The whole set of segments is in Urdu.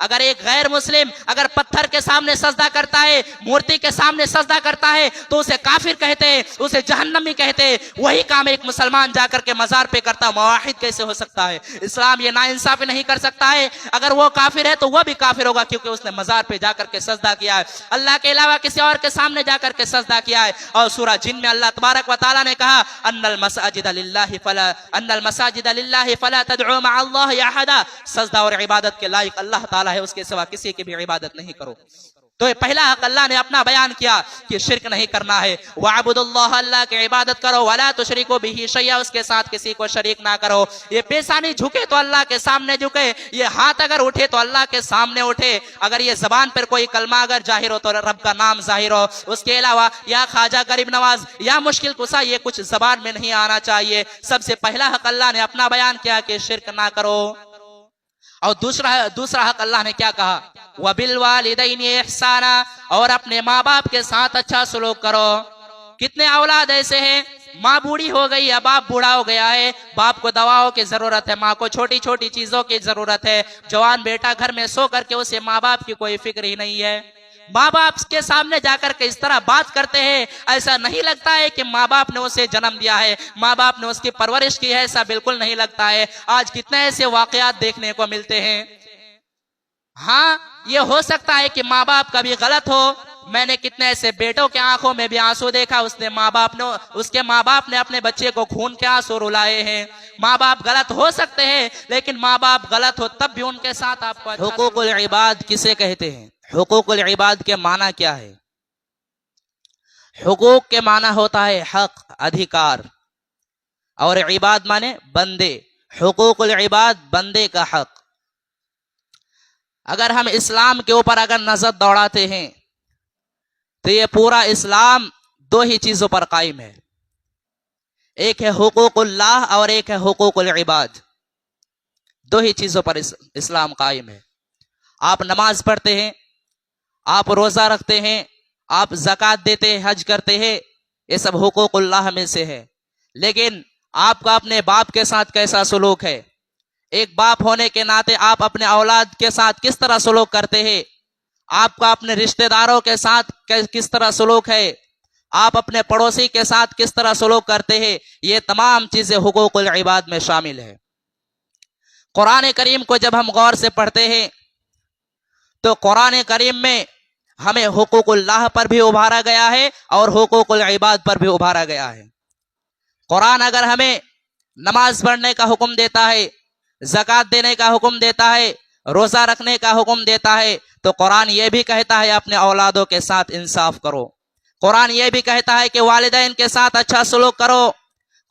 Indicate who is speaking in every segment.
Speaker 1: اگر ایک غیر مسلم اگر پتھر کے سامنے سجدہ کرتا ہے، مورتی کے سامنے سجدہ کرتا ہے تو اسے کافر کہتے ہیں، اسے جہنمی کہتے ہیں۔ وہی کام ایک مسلمان جا کر کے مزار پہ کرتا، موحد کیسے ہو سکتا ہے؟ اسلام یہ ناانصافی نہیں کر سکتا ہے۔ اگر وہ کافر ہے تو وہ بھی کافر ہوگا، کیونکہ اس نے مزار پہ جا کر کے سجدہ کیا ہے، اللہ کے علاوہ کسی اور کے سامنے جا کر کے سجدہ کیا ہے۔ اور سورہ جن میں اللہ تبارک و تعالیٰ نے کہا ان المساجد للہ فلا تدعوا مع اللہ احدا، سجدہ اور عبادت کے لائق اللہ تعالیٰ ہے، اس کے سوا کسی کی بھی عبادت نہیں کرو۔ تو یہ پہلا حق اللہ نے اپنا بیان کیا کہ شرک نہیں کرنا ہے۔ وَعَبُدُ اللَّهَ، اللہ کی عبادت کرو، وَلَا تُشْرِكُوا بِهِ شَيْئًا، اس کے ساتھ کسی کو شریک نہ کرو۔ یہ پیشانی جھکے تو اللہ کے سامنے جھکے، یہ ہاتھ اگر اٹھے تو اللہ کے سامنے اٹھے، اگر یہ زبان پر کوئی کلمہ اگر ظاہر ہو تو رب کا نام ظاہر ہو، اس کے علاوہ یا خواجہ غریب نواز یا مشکل کشا یہ کچھ زبان میں نہیں آنا چاہیے۔ سب سے پہلا حق اللہ نے اپنا بیان کیا کہ شرک نہ کرو۔ اور دوسرا حق اللہ نے کیا کہا؟ وَبِالْوَالِدَيْنِ إِحْسَانًا، اور اپنے ماں باپ کے ساتھ اچھا سلوک کرو۔ کتنے اولاد ایسے ہیں، ماں بوڑھی ہو گئی یا باپ بوڑھا ہو گیا ہے، باپ کو دواؤں کی ضرورت ہے، ماں کو چھوٹی چھوٹی چیزوں کی ضرورت ہے، جوان بیٹا گھر میں سو کر کے اسے ماں باپ کی کوئی فکر ہی نہیں ہے۔ ماں باپ کے سامنے جا کر کے اس طرح بات کرتے ہیں، ایسا نہیں لگتا ہے کہ ماں باپ نے اسے جنم دیا ہے، ماں باپ نے اس کی پرورش کی ہے، ایسا بالکل نہیں لگتا ہے۔ آج کتنے ایسے واقعات دیکھنے کو ملتے ہیں۔ ہاں یہ ہو سکتا ہے کہ ماں باپ کبھی غلط ہو، میں نے کتنے ایسے بیٹوں کے آنکھوں میں بھی آنسو دیکھا، اس کے ماں باپ نے اپنے بچے کو خون کے آنسو رلائے ہیں۔ ماں باپ غلط ہو سکتے ہیں، لیکن ماں باپ غلط ہو تب بھی ان کے ساتھ آپ کو حقوق العباد کسے کہتے ہیں؟ حقوق العباد کے معنی کیا ہے؟ حقوق کے معنی ہوتا ہے حق، ادھیکار، اور عباد مانے بندے۔ حقوق العباد بندے کا حق۔ اگر ہم اسلام کے اوپر اگر نظر دوڑاتے ہیں تو یہ پورا اسلام دو ہی چیزوں پر قائم ہے، ایک ہے حقوق اللہ اور ایک ہے حقوق العباد۔ دو ہی چیزوں پر اسلام قائم ہے۔ آپ نماز پڑھتے ہیں، آپ روزہ رکھتے ہیں، آپ زکوٰۃ دیتے ہیں، حج کرتے ہیں، یہ سب حقوق اللہ میں سے ہے۔ لیکن آپ کا اپنے باپ کے ساتھ کیسا سلوک ہے؟ ایک باپ ہونے کے ناطے آپ اپنے اولاد کے ساتھ کس طرح سلوک کرتے ہیں؟ آپ کا اپنے رشتہ داروں کے ساتھ کس طرح سلوک ہے؟ آپ اپنے پڑوسی کے ساتھ کس طرح سلوک کرتے ہیں؟ یہ تمام چیزیں حقوق العباد میں شامل ہے۔ قرآن کریم کو جب ہم غور سے پڑھتے ہیں تو قرآن کریم میں ہمیں حقوق اللہ پر بھی ابھارا گیا ہے اور حقوق العباد پر بھی ابھارا گیا ہے۔ قرآن اگر ہمیں نماز پڑھنے کا حکم دیتا ہے، زکوٰۃ دینے کا حکم دیتا ہے، روزہ رکھنے کا حکم دیتا ہے، تو قرآن یہ بھی کہتا ہے اپنے اولادوں کے ساتھ انصاف کرو۔ قرآن یہ بھی کہتا ہے کہ والدین کے ساتھ اچھا سلوک کرو۔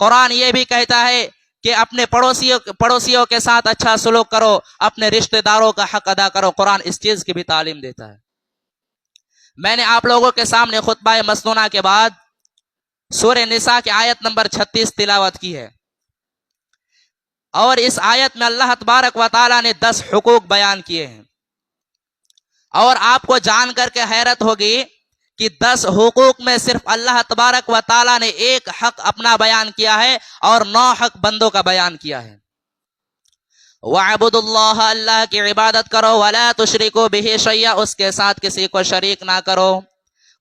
Speaker 1: قرآن یہ بھی کہتا ہے کہ اپنے پڑوسیوں کے ساتھ اچھا سلوک کرو، اپنے رشتہ داروں کا حق ادا کرو۔ قرآن اس چیز کی بھی تعلیم دیتا ہے۔ میں نے آپ لوگوں کے سامنے خطبہ مسنونہ کے بعد سورہ نساء کی آیت نمبر 36 تلاوت کی ہے، اور اس آیت میں اللہ تبارک و تعالیٰ نے 10 حقوق بیان کیے ہیں، اور آپ کو جان کر کے حیرت ہوگی کہ 10 حقوق میں صرف اللہ تبارک و تعالیٰ نے ایک حق اپنا بیان کیا ہے اور 9 حق بندوں کا بیان کیا ہے۔ وَعَبُدُ اللَّهَ، اللہ کی عبادت کرو، وَلَا تُشْرِكُوا بِهِ شَيْئًا، اس کے ساتھ کسی کو شریک نہ کرو۔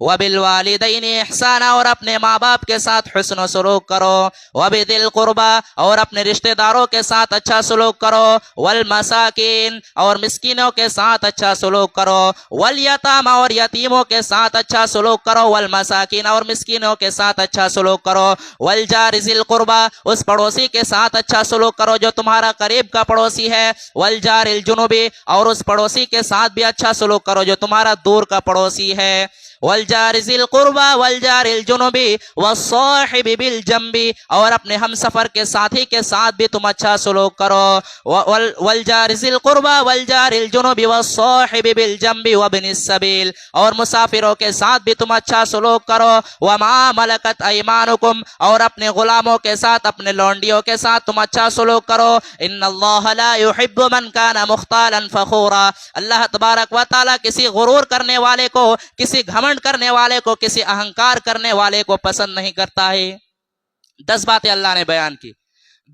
Speaker 1: وَبِالْوَالِدَيْنِ إِحْسَانًا، اور اپنے ماں باپ کے ساتھ حسن و سلوک کرو۔ وَبِذِي الْقُرْبَىٰ، اور اپنے رشتہ داروں کے ساتھ اچھا سلوک کرو۔ وَالْمَسَاكِينِ، اور مسکینوں کے ساتھ اچھا سلوک کرو۔ وَالْيَتَامَىٰ، اور یتیموں کے ساتھ اچھا سلوک کرو۔ وَالْمَسَاكِينَ، اور مسکینوں کے ساتھ اچھا سلوک کرو۔ وَالْجَارِ ذِي الْقُرْبَىٰ، اس پڑوسی کے ساتھ اچھا سلوک کرو جو تمہارا قریب کا پڑوسی ہے۔ وَالْجَارِ الْجُنُبِ، اور اس پڑوسی کے ساتھ بھی اچھا سلوک کرو جو تمہارا دور کا پڑوسی ہے۔ وَالْجَارِ ذِي الْقُرْبَىٰ وَالْجَارِ الْجُنُبِ وَالصَّاحِبِ بِالْجَنبِ، اور اپنے ہم سفر کے ساتھی کے ساتھ بھی تم اچھا سلوک کرو۔ وَالْجَارِ ذِي الْقُرْبَىٰ وَالْجَارِ الْجُنُبِ وَالصَّاحِبِ بِالْجَنبِ وَابْنِ السَّبِيلِ، اور مسافروں کے ساتھ بھی تم اچھا سلوک کرو۔ وَمَا مَلَكَتْ أَيْمَانُكُمْ، اور اپنے غلاموں کے ساتھ، اپنے لونڈیوں کے ساتھ تم اچھا سلوک کرو۔ إِنَّ اللَّهَ لَا يُحِبُّ مَنْ كَانَ مُخْتَالًا فَخُورًا، اللہ تبارک و تعالیٰ کسی غرور کرنے والے کو، کسی گھمنڈ کرنے والے کو، کسی اہنکار کرنے والے کو پسند نہیں کرتا ہے۔ 10 باتیں اللہ نے بیان کی۔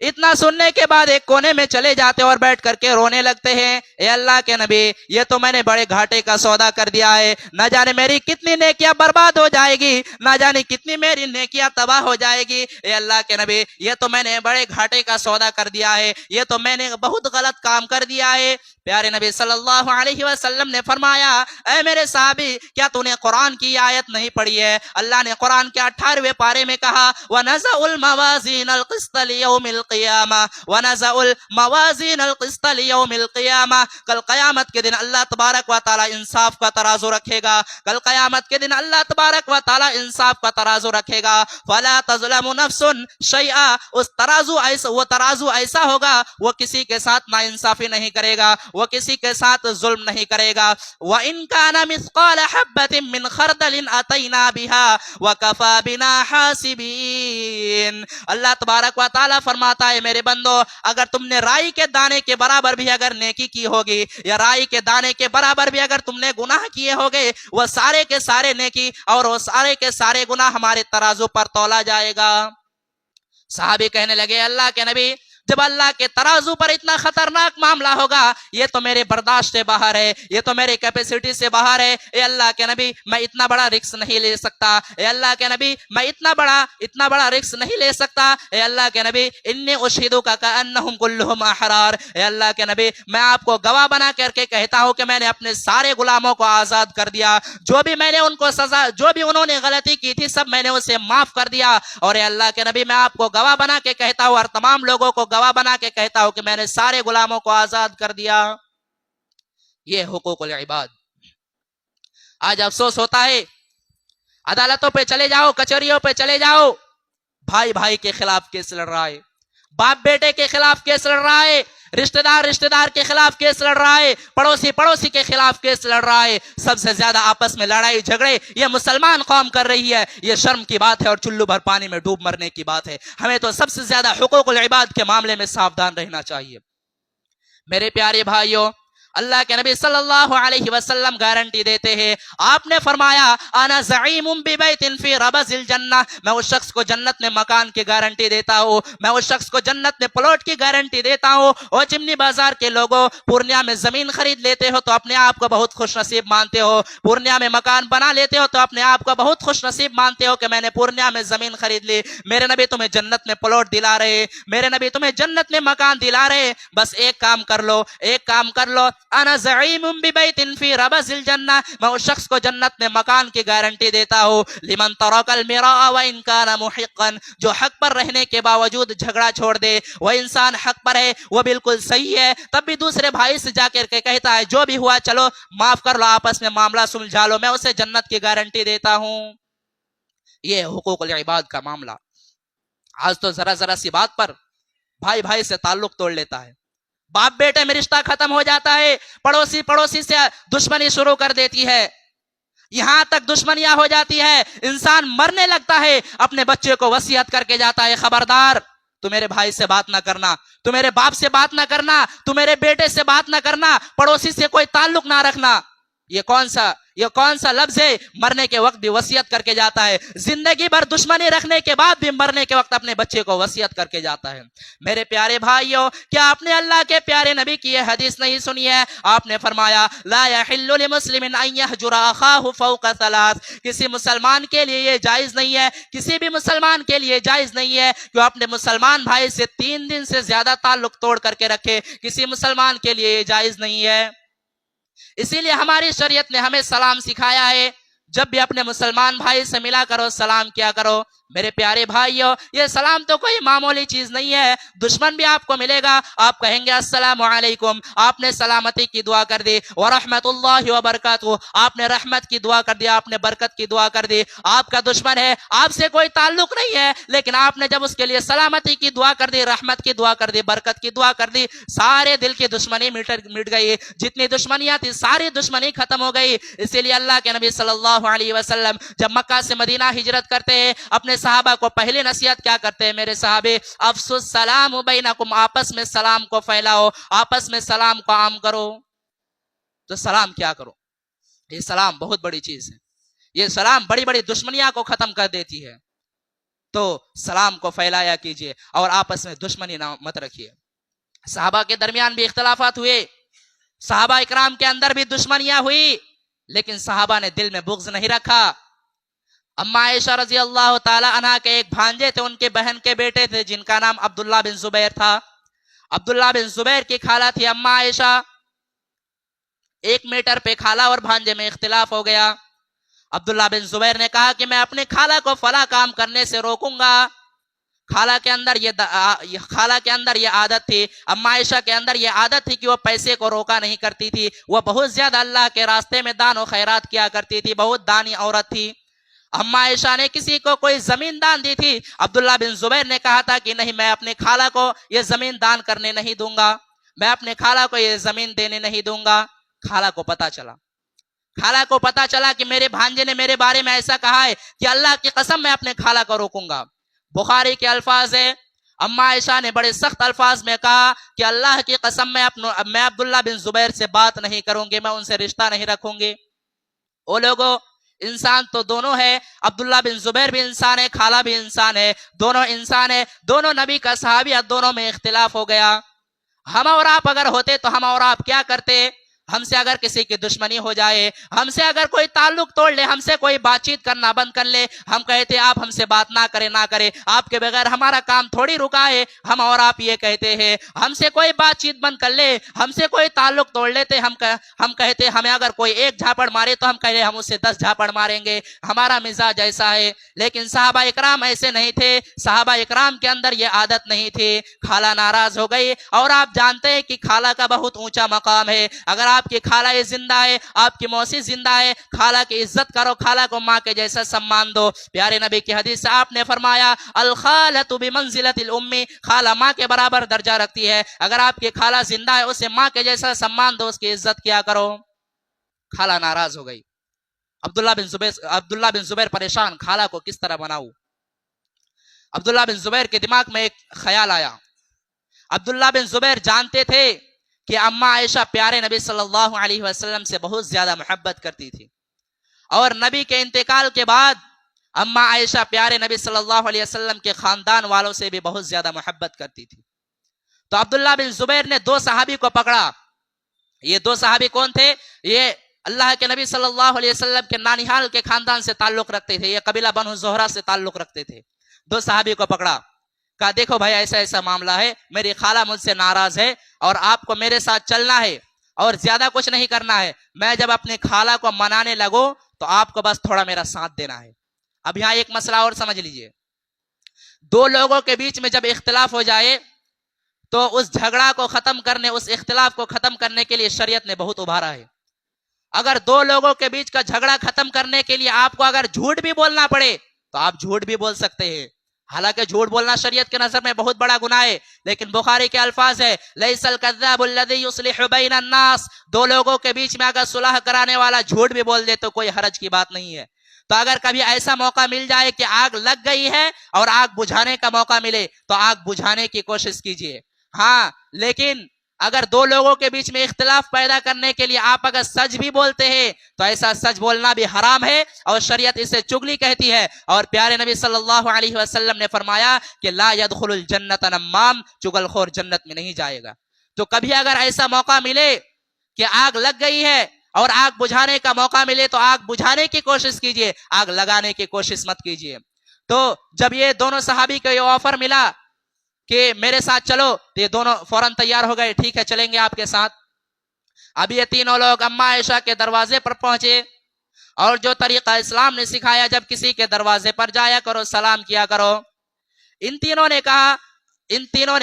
Speaker 1: اتنا سننے کے بعد ایک کونے میں چلے جاتے اور بیٹھ کر کے رونے لگتے ہیں، اے اللہ کے نبی یہ تو میں نے بڑے گھاٹے کا سودا کر دیا ہے، نہ جانے میری کتنی نیکیاں برباد ہو جائے گی، نہ جانے کتنی میری نیکیاں تباہ ہو جائے گی، اے اللہ کے نبی یہ تو میں نے بڑے گھاٹے کا سودا کر دیا ہے، یہ تو میں نے بہت غلط کام کر دیا ہے۔ پیارے نبی صلی اللہ علیہ وسلم نے فرمایا، اے میرے صحابی کیا تو نے قرآن کی آیت نہیں پڑھی ہے؟ اللہ نے قرآن کے 18ویں پارے میں کہا وَنَزَعُ الْمَوَازِينَ الْقِسْطَ لِيَوْمِ الْقِيَامَةِ وَنَزَعُ الْمَوَازِينَ الْقِسْطَ لِيَوْمِ الْقِيَامَةِ کل قیامت کے دن اللہ تبارک و تعالی انصاف کا ترازو رکھے گا، کل قیامت کے دن اللہ تبارک و تعالی انصاف کا ترازو رکھے گا، فَلَا تَظْلَمُ نَفْسٌ شَيْئًا اس وہ ترازو ایسا ہوگا وہ کسی کے ساتھ ناانصافی نہیں کرے گا، وہ کسی کے ساتھ ظلم نہیں کرے گا۔ وَإِن كَانَ مِثْقَالَ حَبَّةٍ مِّنْ خَرْدَلٍ أَتَيْنَا بِهَا وَكَفَى بِنَا حَاسِبِينَ اللہ تبارک و تعالیٰ فرماتا ہے میرے بندو اگر تم نے رائی کے دانے کے برابر بھی اگر نیکی کی ہوگی یا رائی کے دانے کے برابر بھی اگر تم نے گناہ کیے ہوگے وہ سارے کے سارے نیکی اور وہ سارے کے سارے گناہ ہمارے ترازو پر تولا جائے گا۔ صحابی کہنے لگے اللہ کے نبی جب اللہ کے ترازو پر اتنا خطرناک معاملہ ہوگا یہ تو میرے برداشت سے باہر ہے، یہ تو میرے کیپیسٹی سے باہر ہے، اے اللہ کے نبی میں اتنا بڑا رسک نہیں لے سکتا، اے اللہ کے نبی میں اتنا بڑا رسک نہیں لے سکتا، اے اللہ کے نبی انی اشہدک کأنہم کلہم احرار اے اللہ کے نبی میں آپ کو گواہ بنا کر کے کہتا ہوں کہ میں نے اپنے سارے غلاموں کو آزاد کر دیا، جو بھی میں نے ان کو سزا جو بھی انہوں نے غلطی کی تھی سب میں نے اسے معاف کر دیا، اور اے اللہ کے نبی میں آپ کو گواہ بنا کے کہتا ہوں اور تمام لوگوں کو گواہ بنا کے کہتا ہوں کہ میں نے سارے غلاموں کو آزاد کر دیا۔ یہ حقوق العباد۔ آج افسوس ہوتا ہے عدالتوں پہ چلے جاؤ، کچہریوں پہ چلے جاؤ، بھائی بھائی کے خلاف کیس لڑ رہا ہے، باپ بیٹے کے خلاف کیس لڑ رہا ہے، رشتہ دار کے خلاف کیس لڑ رہا ہے، پڑوسی کے خلاف کیس لڑ رہا ہے، سب سے زیادہ آپس میں لڑائی جھگڑے یہ مسلمان قوم کر رہی ہے، یہ شرم کی بات ہے اور چلو بھر پانی میں ڈوب مرنے کی بات ہے۔ ہمیں تو سب سے زیادہ حقوق العباد کے معاملے میں ساودھان رہنا چاہیے۔ میرے پیارے بھائیوں اللہ کے نبی صلی اللہ علیہ وسلم گارنٹی دیتے ہیں، آپ نے فرمایا انا زعیم ببیت فی ربض الجنہ میں اس شخص کو جنت میں مکان کی گارنٹی دیتا ہوں، میں اس شخص کو جنت میں پلاٹ کی گارنٹی دیتا ہوں۔ اور چمنی بازار کے لوگوں پورنیہ میں زمین خرید لیتے ہو تو اپنے آپ کو بہت خوش نصیب مانتے ہو، پورنیہ میں مکان بنا لیتے ہو تو اپنے آپ کو بہت خوش نصیب مانتے ہو کہ میں نے پورنیہ میں زمین خرید لی، میرے نبی تمہیں جنت میں پلاٹ دلا رہے، میرے نبی تمہیں جنت میں مکان دلا رہے، بس ایک کام کر لو انا زعیم ببیت فی ربض الجنہ میں اس شخص کو جنت میں مکان کی گارنٹی دیتا ہوں لمن ترک المراء وان کان محقا جو حق پر رہنے کے باوجود جھگڑا چھوڑ دے، وہ انسان حق پر ہے، وہ بالکل صحیح ہے، تب بھی دوسرے بھائی سے جا کر کے کہتا ہے جو بھی ہوا چلو معاف کر لو، آپس میں معاملہ سلجھا لو، میں اسے جنت کی گارنٹی دیتا ہوں۔ یہ حقوق العباد کا معاملہ۔ آج تو ذرا سی بات پر بھائی بھائی سے تعلق توڑ لیتا ہے، باپ بیٹے میں رشتہ ختم ہو جاتا ہے، پڑوسی سے دشمنی شروع کر دیتی ہے، یہاں تک دشمنیاں ہو جاتی ہے، انسان مرنے لگتا ہے، اپنے بچے کو وصیت کر کے جاتا ہے خبردار تو میرے بھائی سے بات نہ کرنا، تو میرے باپ سے بات نہ کرنا، تو میرے بیٹے سے بات نہ کرنا، پڑوسی سے کوئی تعلق نہ رکھنا۔ یہ کون سا لفظ ہے؟ مرنے کے وقت بھی وصیت کر کے جاتا ہے، زندگی بھر دشمنی رکھنے کے بعد بھی مرنے کے وقت اپنے بچے کو وصیت کر کے جاتا ہے۔ میرے پیارے بھائیوں کیا آپ نے اللہ کے پیارے نبی کی یہ حدیث نہیں سنی ہے؟ آپ نے فرمایا لا يحل لمسلم ان يهجر اخاه فوق ثلاث کسی مسلمان کے لیے یہ جائز نہیں ہے، کسی بھی مسلمان کے لیے جائز نہیں ہے کہ وہ اپنے مسلمان بھائی سے 3 دن سے زیادہ تعلق توڑ کر کے رکھے، کسی مسلمان کے لیے یہ جائز نہیں ہے۔ اسی لیے ہماری شریعت نے ہمیں سلام سکھایا ہے، جب بھی اپنے مسلمان بھائی سے ملا کرو سلام کیا کرو۔ میرے پیارے بھائیوں یہ سلام تو کوئی معمولی چیز نہیں ہے، دشمن بھی آپ کو ملے گا آپ کہیں گے السلام علیکم، آپ نے سلامتی کی دعا کر دی، ورحمت اللہ وبرکاتہ آپ نے رحمت کی دعا کر دی، آپ نے برکت کی دعا کر دی، آپ کا دشمن ہے، آپ سے کوئی تعلق نہیں ہے، لیکن آپ نے جب اس کے لیے سلامتی کی دعا کر دی، رحمت کی دعا کر دی، برکت کی دعا کر دی، سارے دل کی دشمنی مٹ گئی، جتنی دشمنیاں تھی ساری دشمنی ختم ہو گئی۔ اسی لیے اللہ کے نبی صلی اللہ علیہ وسلم جب مکہ سے مدینہ ہجرت کرتے ہیں اپنے صحابہ کو پہلی نصیحت کیا کرتے ہیں؟ میرے صحابے افسو السلام بینکم آپس میں سلام کو پھیلاؤ، آپس میں سلام کو عام کرو۔ تو سلام کیا کرو؟ یہ سلام بہت بڑی چیز ہے، یہ سلام بڑی بڑی دشمنیاں کو ختم کر دیتی ہے۔ تو سلام کو پھیلایا کیجیے اور آپس میں دشمنی نہ مت رکھیے۔ صحابہ کے درمیان بھی اختلافات ہوئے، صحابہ اکرام کے اندر بھی دشمنیاں ہوئی، لیکن صحابہ نے دل میں بغض نہیں رکھا۔ اما عائشہ رضی اللہ تعالی عنہ کے ایک بھانجے تھے، ان کے بہن کے بیٹے تھے جن کا نام عبداللہ بن زبیر تھا۔ عبداللہ بن زبیر کی خالہ تھی اما عائشہ۔ ایک میٹر پہ خالہ اور بھانجے میں اختلاف ہو گیا۔ عبداللہ بن زبیر نے کہا کہ میں اپنے خالہ کو فلاں کام کرنے سے روکوں گا۔ خالہ کے اندر یہ عادت تھی، اما عائشہ کے اندر یہ عادت تھی کہ وہ پیسے کو روکا نہیں کرتی تھی، وہ بہت زیادہ اللہ کے راستے میں دان و خیرات کیا کرتی تھی، بہت دانی عورت تھی۔ اما عائشہ نے کسی کو کوئی زمین دان دی تھی، عبداللہ بن زبیر نے کہا تھا کہ نہیں، میں اپنے خالہ کو یہ زمین دان کرنے نہیں دوں گا، میں اپنے خالہ کو یہ زمین دینے نہیں دوں گا۔ خالہ کو پتا چلا کہ میرے بھانجے نے میرے بارے میں ایسا کہا ہے کہ اللہ کی قسم میں اپنے خالہ کو روکوں گا۔ بخاری کے الفاظ ہے، اما عائشہ نے بڑے سخت الفاظ میں کہا کہ اللہ کی قسم میں عبداللہ بن زبیر سے بات نہیں کروں گی، میں ان سے رشتہ نہیں رکھوں گی۔ وہ لوگوں، انسان تو دونوں ہے، عبداللہ بن زبیر بھی انسان ہے، خالہ بھی انسان ہے، دونوں انسان ہے، دونوں نبی کا صحابی ہے، دونوں میں اختلاف ہو گیا۔ ہم اور آپ اگر ہوتے تو ہم اور آپ کیا کرتے؟ ہم سے اگر کسی کی دشمنی ہو جائے، ہم سے اگر کوئی تعلق توڑ لے، ہم سے کوئی بات چیت کرنا بند کر لے، ہم کہتے آپ ہم سے بات نہ کرے، آپ کے بغیر ہمارا کام تھوڑی رکا ہے۔ ہم اور آپ یہ کہتے ہیں، ہم سے کوئی بات چیت بند کر لے، ہم سے کوئی تعلق توڑ لیتے، ہم کہتے ہمیں اگر کوئی ایک جھاپڑ مارے تو ہم کہتے ہم اس سے 10 جھاپڑ ماریں گے۔ ہمارا مزاج ایسا ہے، لیکن صحابہ اکرام ایسے نہیں تھے، صحابہ اکرام کے اندر یہ عادت نہیں تھی۔ خالہ ناراض ہو گئی، اور آپ جانتے ہیں کہ خالہ کا بہت اونچا مقام ہے۔ اگر آپ کی خالہ زندہ ہے، آپ کی موسی زندہ ہے، خالہ کی عزت کرو، خالہ کو ماں کے جیسا سمان دو۔ پیارے نبی کی حدیث سے آپ نے فرمایا، الخالۃ بمنزلۃ الام، خالہ ماں کے برابر درجہ رکھتی ہے۔ اگر آپ کی خالہ زندہ ہے، اسے ماں کے جیسا سمان دو، اس کی عزت کیا کرو۔ خالہ ناراض ہو گئی، عبداللہ بن زبیر پریشان، خالہ کو کس طرح مناؤں؟ عبداللہ بن زبیر کے دماغ میں ایک خیال آیا۔ عبداللہ بن زبیر جانتے تھے کہ اما عائشہ پیارے نبی صلی اللہ علیہ وسلم سے بہت زیادہ محبت کرتی تھی، اور نبی کے انتقال کے بعد اما عائشہ پیارے نبی صلی اللہ علیہ وسلم کے خاندان والوں سے بھی بہت زیادہ محبت کرتی تھی۔ تو عبداللہ بن زبیر نے 2 صحابی کو پکڑا۔ یہ 2 صحابی کون تھے؟ یہ اللہ کے نبی صلی اللہ علیہ وسلم کے نانیحال کے خاندان سے تعلق رکھتے تھے، یہ قبیلہ بنو زہرہ سے تعلق رکھتے تھے۔ 2 صحابی کو پکڑا، کہا دیکھو بھائی ایسا ایسا معاملہ ہے، میری خالہ مجھ سے ناراض ہے اور آپ کو میرے ساتھ چلنا ہے اور زیادہ کچھ نہیں کرنا ہے۔ میں جب اپنے خالہ کو منانے لگوں تو آپ کو بس تھوڑا میرا ساتھ دینا ہے۔ اب یہاں ایک مسئلہ اور سمجھ لیجئے، 2 لوگوں کے بیچ میں جب اختلاف ہو جائے تو اس جھگڑا کو ختم کرنے، اس اختلاف کو ختم کرنے کے لیے شریعت نے بہت ابھارا ہے۔ اگر 2 لوگوں کے بیچ کا جھگڑا ختم کرنے کے لیے آپ کو اگر جھوٹ بھی بولنا پڑے تو آپ جھوٹ بھی بول سکتے ہیں۔ حالانکہ جھوٹ بولنا شریعت کے نظر میں بہت بڑا گناہ ہے، لیکن بخاری کے الفاظ ہے، لیس الکذاب الذی یصلح بین الناس، 2 لوگوں کے بیچ میں اگر صلح کرانے والا جھوٹ بھی بول دے تو کوئی حرج کی بات نہیں ہے۔ تو اگر کبھی ایسا موقع مل جائے کہ آگ لگ گئی ہے اور آگ بجھانے کا موقع ملے تو آگ بجھانے کی کوشش کیجیے۔ ہاں، لیکن اگر 2 لوگوں کے بیچ میں اختلاف پیدا کرنے کے لیے آپ اگر سچ بھی بولتے ہیں تو ایسا سچ بولنا بھی حرام ہے، اور شریعت اسے چغلی کہتی ہے۔ اور پیارے نبی صلی اللہ علیہ وسلم نے فرمایا کہ لا يدخل الجنت نمام، چغل خور جنت میں نہیں جائے گا۔ تو کبھی اگر ایسا موقع ملے کہ آگ لگ گئی ہے اور آگ بجھانے کا موقع ملے تو آگ بجھانے کی کوشش کیجیے، آگ لگانے کی کوشش مت کیجیے۔ تو جب یہ دونوں صحابی کو یہ آفر ملا کہ میرے ساتھ چلو تو یہ دونوں فوراً تیار ہو گئے، ٹھیک ہے چلیں گے آپ کے ساتھ۔ اب یہ تینوں لوگ اما عائشہ کے دروازے پر پہنچے، اور جو طریقہ اسلام نے سکھایا، جب کسی کے دروازے پر جایا کرو سلام کیا کرو۔ ان تینوں نے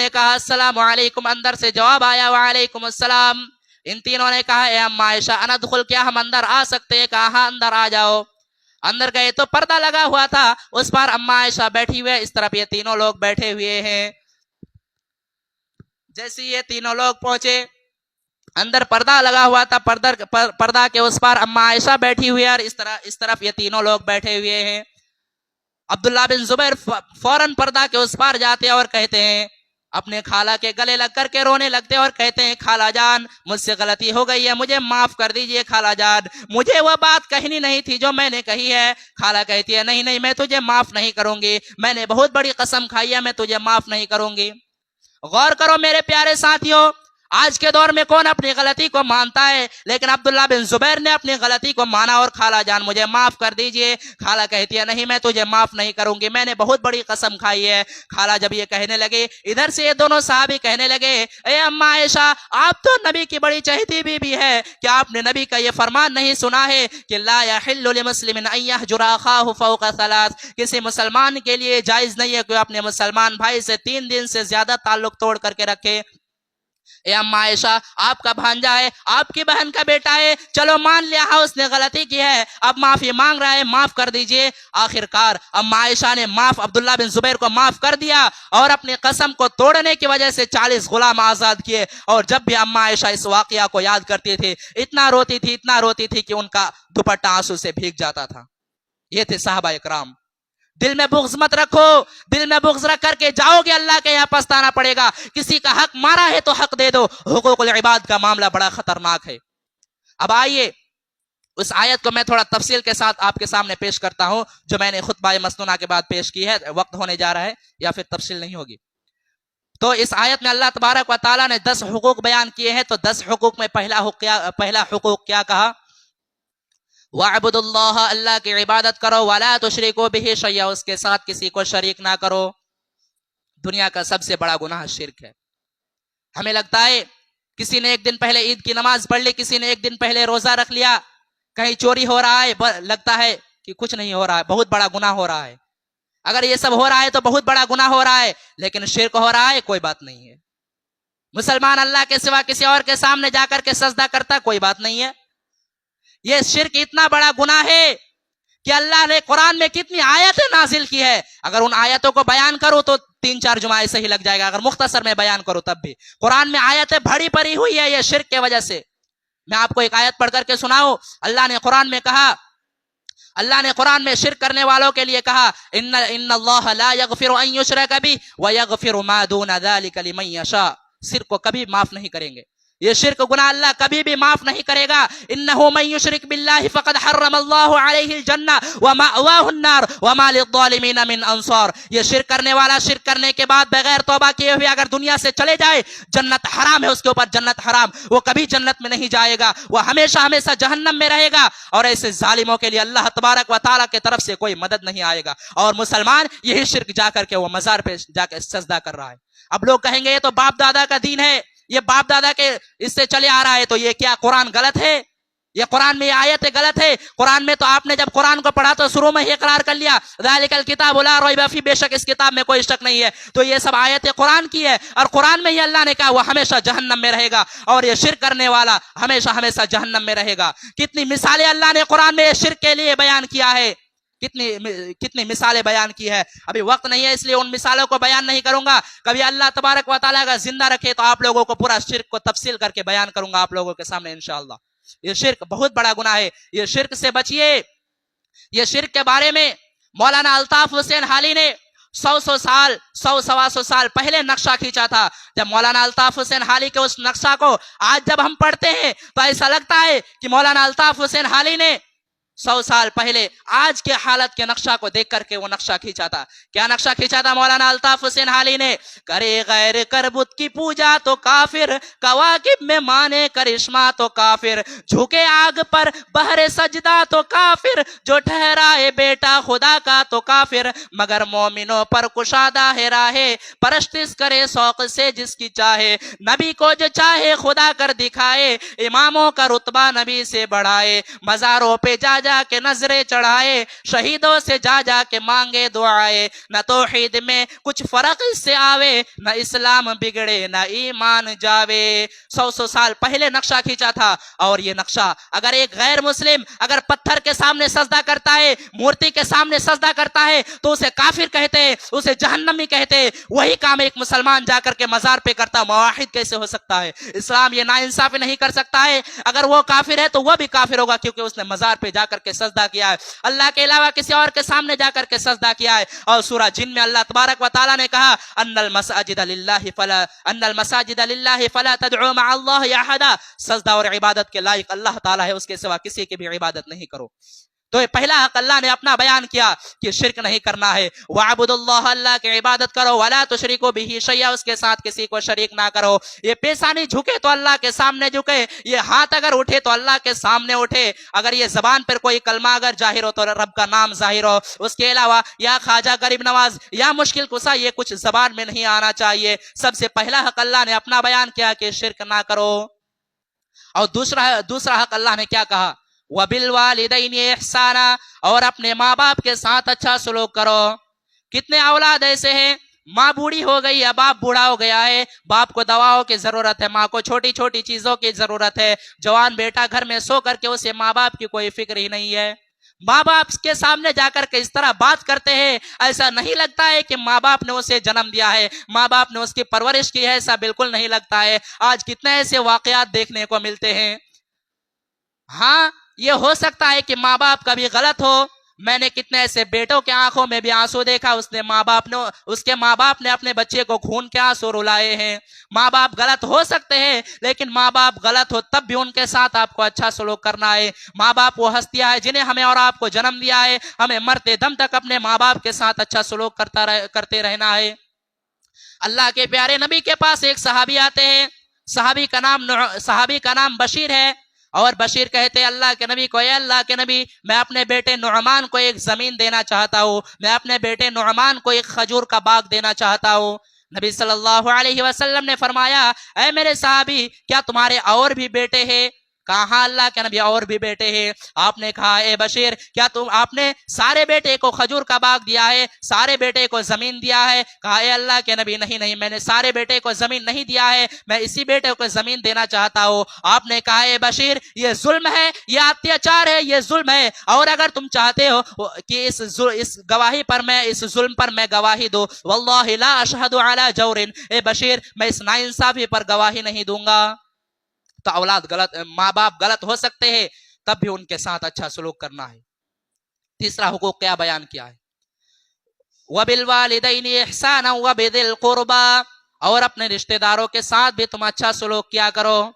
Speaker 1: کہا السلام علیکم، اندر سے جواب آیا وعلیکم السلام۔ ان تینوں نے کہا اے اما عائشہ اندخل، کیا ہم اندر آ سکتے ہیں؟ کہا ہاں اندر آ جاؤ۔ اندر گئے تو پردہ لگا ہوا تھا، اس پر اما عائشہ بیٹھی ہوئے، اس طرف یہ تینوں لوگ بیٹھے ہوئے ہیں۔ جیسے یہ تینوں لوگ پہنچے، اندر پردہ لگا ہوا تھا، پردہ کے اس پر اما عائشہ بیٹھی ہوئی ہے، اور اس طرف یہ تینوں لوگ بیٹھے ہوئے ہیں۔ عبداللہ بن زبیر فوراً پردہ کے اس پار جاتے اور کہتے ہیں اپنے خالہ کے گلے لگ کر کے رونے لگتے اور کہتے ہیں خالہ جان مجھ سے غلطی ہو گئی ہے, مجھے معاف کر دیجئے خالہ جان, مجھے وہ بات کہنی نہیں تھی جو میں نے کہی ہے. خالہ کہتی ہے نہیں نہیں میں تجھے معاف نہیں کروں گی, میں نے بہت بڑی قسم کھائی ہے, میں تجھے معاف نہیں کروں گی. غور کرو میرے پیارے ساتھیوں, آج کے دور میں کون اپنی غلطی کو مانتا ہے, لیکن عبداللہ بن زبیر نے اپنی غلطی کو مانا اور خالہ جان مجھے معاف کر دیجئے. خالہ کہتی ہے نہیں میں تجھے معاف نہیں کروں گی, میں نے بہت بڑی قسم کھائی ہے. خالہ جب یہ کہنے لگے, ادھر سے یہ دونوں صحابی کہنے لگے اے اماں عائشہ آپ تو نبی کی بڑی چہیتی بیوی ہے, کیا آپ نے نبی کا یہ فرمان نہیں سنا ہے کہ لا یحل لمسلم ان یہجر اخاہ فوق ثلاث, کسی مسلمان کے لیے جائز نہیں ہے کہ اپنے مسلمان بھائی سے 3 دن سے زیادہ تعلق توڑ کر کے رکھے. اے اماں عائشہ آپ کا بھانجا ہے, آپ کی بہن کا بیٹا ہے, چلو مان لیا اس نے غلطی کی ہے, اب معافی مانگ رہا ہے, معاف کر دیجئے. آخر کار اماں عائشہ نے عبداللہ بن زبیر کو معاف کر دیا اور اپنی قسم کو توڑنے کی وجہ سے 40 غلام آزاد کیے. اور جب بھی اماں عائشہ اس واقعہ کو یاد کرتی تھی اتنا روتی تھی کہ ان کا دوپٹہ آنسو سے بھیگ جاتا تھا. یہ تھے صحابہ اکرام. دل میں بغض مت رکھو, دل میں بغض رکھ کر کے جاؤ گے اللہ کے یہاں پچھتانا پڑے گا. کسی کا حق مارا ہے تو حق دے دو, حقوق العباد کا معاملہ بڑا خطرناک ہے. اب آئیے اس آیت کو میں تھوڑا تفصیل کے ساتھ آپ کے سامنے پیش کرتا ہوں جو میں نے خطبہ مسنونہ کے بعد پیش کی ہے. وقت ہونے جا رہا ہے یا پھر تفصیل نہیں ہوگی. تو اس آیت میں اللہ تبارک و تعالیٰ نے 10 حقوق بیان کیے ہیں. تو 10 حقوق میں پہلا حقوق کیا کہا؟ وَاعْبُدُوا اللَّهَ, اللہ کی عبادت کرو, وَلَا تُشْرِكُوا بِهِ شَيْئًا, اس کے ساتھ کسی کو شریک نہ کرو. دنیا کا سب سے بڑا گناہ شرک ہے. ہمیں لگتا ہے کسی نے ایک دن پہلے عید کی نماز پڑھ لی, کسی نے ایک دن پہلے روزہ رکھ لیا, کہیں چوری ہو رہا ہے, لگتا ہے کہ کچھ نہیں ہو رہا ہے, بہت بڑا گناہ ہو رہا ہے. اگر یہ سب ہو رہا ہے تو بہت بڑا گناہ ہو رہا ہے, لیکن شرک ہو رہا ہے کوئی بات نہیں ہے. مسلمان اللہ کے سوا کسی اور کے سامنے جا کر کے سجدہ کرتا کوئی بات نہیں ہے. یہ شرک اتنا بڑا گناہ ہے کہ اللہ نے قرآن میں کتنی آیتیں نازل کی ہے. اگر ان آیتوں کو بیان کرو تو 3-4 جمعہ ایسے ہی لگ جائے گا, اگر مختصر میں بیان کرو تب بھی. قرآن میں آیتیں بھری پڑی ہوئی ہے یہ شرک کے وجہ سے. میں آپ کو ایک آیت پڑھ کر کے سناؤں. اللہ نے قرآن میں شرک کرنے والوں کے لیے کہا ان اللہ لا یغفر ان یشرک بہ ویغفر ما دون ذلک لمن یشاء. شرک کو کبھی معاف نہیں کریں گے, یہ شرک گناہ اللہ کبھی بھی معاف نہیں کرے گا. انہ من یشرک باللہ فقد حرم اللہ علیہ الجنہ ومأواہ النار وما للظالمین من انصار. یہ شرک کرنے والا شرک کرنے کے بعد بغیر توبہ کیے ہوئے اگر دنیا سے چلے جائے, جنت حرام ہے اس کے اوپر, جنت حرام, وہ کبھی جنت میں نہیں جائے گا, وہ ہمیشہ ہمیشہ جہنم میں رہے گا. اور ایسے ظالموں کے لیے اللہ تبارک و تعالیٰ کی طرف سے کوئی مدد نہیں آئے گا. اور مسلمان یہی شرک جا کر کے وہ مزار پہ جا کے سجدہ کر رہا ہے. اب لوگ کہیں گے یہ تو باپ دادا کا دین ہے, یہ باپ دادا کے اس سے چلے آ رہا ہے, تو یہ کیا قرآن غلط ہے؟ یہ قرآن میں یہ آیت غلط ہے. قرآن میں تو آپ نے جب قرآن کو پڑھا تو شروع میں ہی اقرار کر لیا ذالک الکتاب لا ریب فیہ, بے شک اس کتاب میں کوئی شک نہیں ہے. تو یہ سب آیتیں قرآن کی ہے, اور قرآن میں ہی اللہ نے کہا وہ ہمیشہ جہنم میں رہے گا, اور یہ شرک کرنے والا ہمیشہ ہمیشہ جہنم میں رہے گا. کتنی مثالیں اللہ نے قرآن میں شرک کے لیے بیان کیا ہے, کتنی مثالیں بیان کی ہے. ابھی وقت نہیں ہے اس لیے ان مثالوں کو بیان نہیں کروں گا. کبھی اللہ تبارک و تعالیٰ کا زندہ رکھے تو آپ لوگوں کو پورا شرک کو تفصیل کر کے بیان کروں گا آپ لوگوں کے سامنے انشاءاللہ. یہ شرک بہت بڑا گناہ ہے, یہ شرک سے بچیے. یہ شرک کے بارے میں مولانا الطاف حسین حالی نے 100 سال پہلے نقشہ کھینچا تھا. جب مولانا الطاف حسین حالی کے اس نقشہ کو آج جب ہم پڑھتے ہیں تو ایسا لگتا ہے کہ مولانا الطاف حسین حالی نے 100 سال پہلے آج کے حالت کے نقشہ کو دیکھ کر کے وہ نقشہ کھینچا تھا. کیا نقشہ کھینچا تھا مولانا الطاف حسین حالی نے؟ کرے غیر کر بت کی پوجا تو کافر, کواکب میں مانے کرشمہ تو کافر, جھکے آگ پر بہر سجدہ تو کافر, جو ٹھہرائے بیٹا خدا کا تو کافر, مگر مومنوں پر کشادہ ہے راہے, پرستش کرے شوق سے جس کی چاہے, نبی کو جو چاہے خدا کر دکھائے, اماموں کا رتبہ نبی سے بڑھائے, مزاروں پہ جا جا کے نظریں چڑھائے, شہیدوں سے جا جا کے مانگے دعائے, نہ توحید میں کچھ فرق اس سے آوے, نہ اسلام بگڑے نہ ایمان جاوے. 100 سال پہلے نقشہ کھینچا تھا. اور یہ نقشہ اگر ایک غیر مسلم اگر پتھر کے سامنے سجدہ کرتا ہے, مورتی کے سامنے سجدہ کرتا ہے تو اسے کافر کہتے, اسے جہنمی کہتے. وہی کام ایک مسلمان جا کر کے مزار پہ کرتا, موحد کیسے ہو سکتا ہے؟ اسلام یہ ناانصافی نہیں کر سکتا ہے. اگر وہ کافر ہے تو وہ بھی کافر ہوگا, کیونکہ اس نے مزار پہ جا کر کے سجدہ کیا ہے, اللہ کے علاوہ کسی اور کے سامنے جا کر کے سجدہ کیا ہے. اور سورہ جن میں اللہ تبارک و تعالیٰ نے کہا ان المساجد للہ فلا تدعوا مع اللہ احدا, سجدہ اور عبادت کے لائق اللہ تعالیٰ ہے, اس کے سوا کسی کی بھی عبادت نہیں کرو. تو یہ پہلا حق اللہ نے اپنا بیان کیا کہ شرک نہیں کرنا ہے. وَعْبُدُ اللَّهَ, اللہ کی عبادت کرو. وَلَا تُشْرِكُوا بِهِ شَيْئًا, اس کے ساتھ کسی کو شریک نہ کرو. یہ پیشانی جھکے تو اللہ کے سامنے جھکے, یہ ہاتھ اگر اٹھے تو اللہ کے سامنے اٹھے, اگر یہ زبان پر کوئی کلمہ اگر ظاہر ہو تو رب کا نام ظاہر ہو. اس کے علاوہ یا خواجہ غریب نواز یا مشکل کشا یہ کچھ زبان میں نہیں آنا چاہیے. سب سے پہلا حق اللہ نے اپنا بیان کیا کہ شرک نہ کرو. اور دوسرا حق اللہ نے کیا کہا, وَبِالْوَالِدَيْنِ إِحْسَانًا, اور اپنے ماں باپ کے ساتھ اچھا سلوک کرو. کتنے اولاد ایسے ہیں, ماں بوڑھی ہو گئی ہے, باپ بوڑھا ہو گیا ہے, باپ کو دواؤں کی ضرورت ہے, ماں کو چھوٹی چھوٹی چیزوں کی ضرورت ہے, جوان بیٹا گھر میں سو کر کے اسے ماں باپ کی کوئی فکر ہی نہیں ہے. ماں باپ کے سامنے جا کر کے اس طرح بات کرتے ہیں, ایسا نہیں لگتا ہے کہ ماں باپ نے اسے جنم دیا ہے, ماں باپ نے اس کی پرورش کی ہے, ایسا بالکل نہیں لگتا ہے. آج کتنے ایسے واقعات دیکھنے کو ملتے ہیں. ہاں یہ ہو سکتا ہے کہ ماں باپ کبھی غلط ہو. میں نے کتنے ایسے بیٹوں کے آنکھوں میں بھی آنسو دیکھا, اس کے ماں باپ نے اپنے بچے کو خون کے آنسو رلائے ہیں. ماں باپ غلط ہو سکتے ہیں, لیکن ماں باپ غلط ہو تب بھی ان کے ساتھ آپ کو اچھا سلوک کرنا ہے. ماں باپ وہ ہستیاں ہیں جنہیں ہمیں اور آپ کو جنم دیا ہے, ہمیں مرتے دم تک اپنے ماں باپ کے ساتھ اچھا سلوک کرتے رہنا ہے. اللہ کے پیارے نبی کے پاس ایک صحابی آتے ہیں, صحابی کا نام بشیر ہے. اور بشیر کہتے ہیں اللہ کے نبی کو, اے اللہ کے نبی, میں اپنے بیٹے نعمان کو ایک زمین دینا چاہتا ہوں, میں اپنے بیٹے نعمان کو ایک کھجور کا باغ دینا چاہتا ہوں. نبی صلی اللہ علیہ وسلم نے فرمایا, اے میرے صحابی, کیا تمہارے اور بھی بیٹے ہیں؟ کہا ہاں اللہ کے نبی اور بھی بیٹے ہیں. آپ نے کہا اے بشیر, کیا آپ نے سارے بیٹے کو کھجور کا باغ دیا ہے, سارے بیٹے کو زمین دیا ہے؟ کہا اے اللہ کے نبی نہیں, میں نے سارے بیٹے کو زمین نہیں دیا ہے, میں اسی بیٹے کو زمین دینا چاہتا ہوں. آپ نے کہا اے بشیر, یہ ظلم ہے, یہ اتیاچار ہے, یہ ظلم ہے, اور اگر تم چاہتے ہو کہ اس گواہی پر میں, اس ظلم پر میں گواہی دوں, واللہ لا اشہد علی جور, اے بشیر میں اس ناانصافی پر گواہی نہیں دوں گا. تو ماں باپ غلط ہو سکتے ہیں, تب بھی ان کے ساتھ اچھا سلوک کرنا ہے. تیسرا حقوق کیا بیان کیا ہے, وَبِالْوَالِدَيْنِ إِحْسَانًا وَبِذِي الْقُرْبَى, اور اپنے رشتہ داروں کے ساتھ بھی تم اچھا سلوک کیا کرو.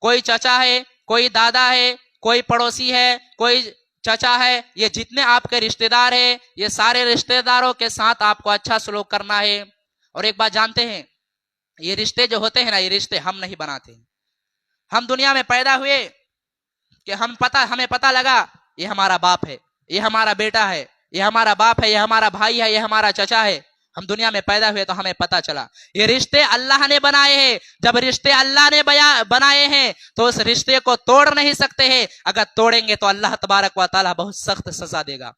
Speaker 1: کوئی چچا ہے, کوئی دادا ہے, کوئی پڑوسی ہے, کوئی چچا ہے, یہ جتنے آپ کے رشتہ دار ہیں, یہ سارے رشتہ داروں کے ساتھ آپ کو اچھا سلوک کرنا ہے. اور ایک بات جانتے ہیں, یہ رشتے جو ہوتے ہیں نا, یہ رشتے ہم نہیں بناتے ہیں. ہم دنیا میں پیدا ہوئے کہ ہمیں پتہ لگا یہ ہمارا باپ ہے, یہ ہمارا بیٹا ہے, یہ ہمارا باپ ہے, یہ ہمارا بھائی ہے, یہ ہمارا چچا ہے. ہم دنیا میں پیدا ہوئے تو ہمیں پتہ چلا یہ رشتے اللہ نے بنائے ہیں. جب رشتے اللہ نے بنائے ہیں تو اس رشتے کو توڑ نہیں سکتے ہیں. اگر توڑیں گے تو اللہ تبارک و تعالی بہت سخت سزا دے گا.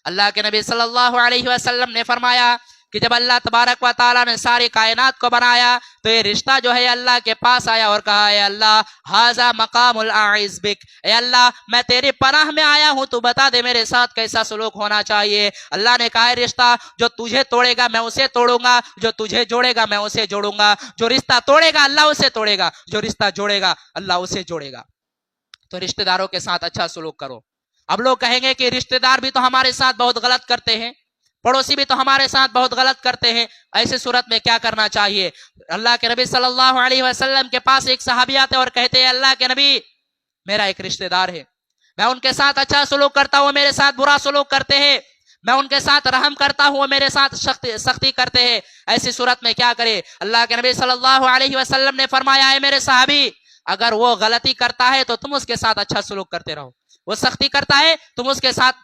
Speaker 1: اللہ کے نبی صلی اللہ علیہ وسلم نے فرمایا کہ جب اللہ تبارک و تعالیٰ نے ساری کائنات کو بنایا تو یہ رشتہ جو ہے اللہ کے پاس آیا اور کہا, اے اللہ ھذا مقام الاعز بک, اے اللہ میں تیری پناہ میں آیا ہوں, تو بتا دے میرے ساتھ کیسا سلوک ہونا چاہیے. اللہ نے کہا, رشتہ جو تجھے توڑے گا میں اسے توڑوں گا, جو تجھے جوڑے گا میں اسے جوڑوں گا. جو رشتہ توڑے گا اللہ اسے توڑے گا, جو رشتہ جوڑے گا اللہ اسے جوڑے گا. تو رشتہ داروں کے ساتھ اچھا سلوک کرو. اب لوگ کہیں گے کہ رشتہ دار بھی تو ہمارے ساتھ بہت غلط کرتے ہیں, پڑوسی بھی تو ہمارے ساتھ بہت غلط کرتے ہیں, ایسے صورت میں کیا کرنا چاہیے؟ اللہ کے نبی صلی اللہ علیہ وسلم کے پاس ایک صحابی آتے اور کہتے ہیں, اللہ کے نبی میرا ایک رشتہ دار ہے, میں ان کے ساتھ اچھا سلوک کرتا ہوں, میرے ساتھ برا سلوک کرتے ہیں, میں ان کے ساتھ رحم کرتا ہوں, میرے ساتھ سختی کرتے ہیں, ایسی صورت میں کیا کرے؟ اللہ کے نبی صلی اللہ علیہ وسلم نے فرمایا, ہے میرے صحابی, اگر وہ غلطی کرتا ہے تو تم اس کے ساتھ اچھا سلوک کرتے رہو, وہ سختی کرتا ہے تم اس کے ساتھ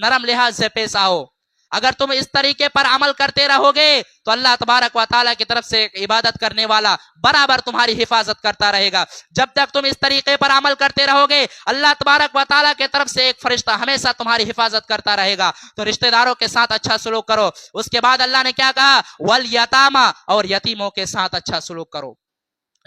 Speaker 1: نرم لحاظ سے پیش آؤ. اگر تم اس طریقے پر عمل کرتے رہو گے تو اللہ تبارک و تعالیٰ کی طرف سے عبادت کرنے والا برابر تمہاری حفاظت کرتا رہے گا. جب تک تم اس طریقے پر عمل کرتے رہو گے اللہ تبارک و تعالیٰ کی طرف سے ایک فرشتہ ہمیشہ تمہاری حفاظت کرتا رہے گا. تو رشتہ داروں کے ساتھ اچھا سلوک کرو. اس کے بعد اللہ نے کیا کہا, والیتاما, اور یتیموں کے ساتھ اچھا سلوک کرو.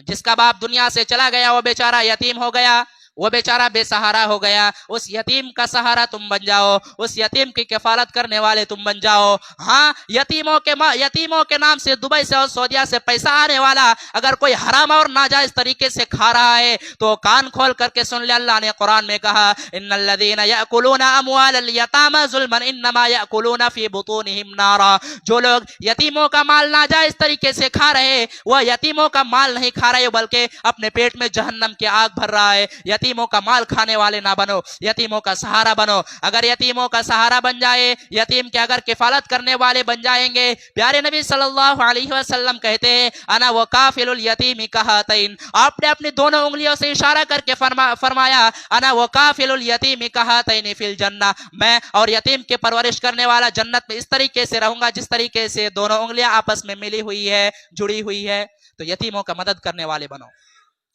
Speaker 1: جس کا باپ دنیا سے چلا گیا وہ بیچارہ یتیم ہو گیا, وہ بیچارہ بے سہارا ہو گیا، اس یتیم کا سہارا تم بن جاؤ، اس یتیم کی کفالت کرنے والے تم بن جاؤ۔ ہاں، یتیموں کے نام سے دبئی سے اور سعودیہ سے پیسہ آنے والا اگر کوئی حرام اور ناجائز طریقے سے کھا رہا ہے تو کان کھول کر کے سن لے، اللہ نے قرآن میں کہا ان الذین یأکلون اموال الیتامی ظلما انما یأکلون فی بطونہم نارا، جو لوگ یتیموں کا مال ناجائز طریقے سے کھا رہے وہ یتیموں کا مال نہیں کھا رہے بلکہ اپنے پیٹ میں جہنم کی آگ بھر رہا ہے۔ یتیموں کا مال کھانے والے نہ بنو، یتیموں کا سہارا بنو۔ اگر یتیموں کا سہارا بن جائے، یتیم کے اگر کفالت کرنے والے بن جائیں گے، پیارے نبی صلی اللہ علیہ وسلم کہتے ہیں انا وکافل الیتیم کہاتین، آپ نے اپنی دونوں انگلیوں سے اشارہ کر کے فرمایا انا وکافل الیتیم کہاتین فی الجنہ، میں اور یتیم کی پرورش کرنے والا جنت میں اس طریقے سے رہوں گا جس طریقے سے دونوں انگلیاں آپس میں ملی ہوئی ہے، جڑی ہوئی ہے۔ تو یتیموں کا مدد کرنے والے بنو۔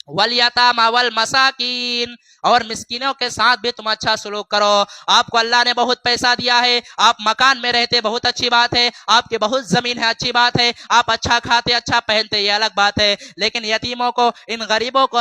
Speaker 1: والیتامی والمساکین، اور مسکینوں کے ساتھ بھی تم اچھا سلوک کرو۔ آپ کو اللہ نے بہت پیسہ دیا ہے، آپ مکان میں رہتے بہت اچھی بات ہے، آپ کی بہت زمین ہے اچھی بات ہے، آپ اچھا کھاتے اچھا پہنتے یہ الگ بات ہے، لیکن یتیموں کو، ان غریبوں کو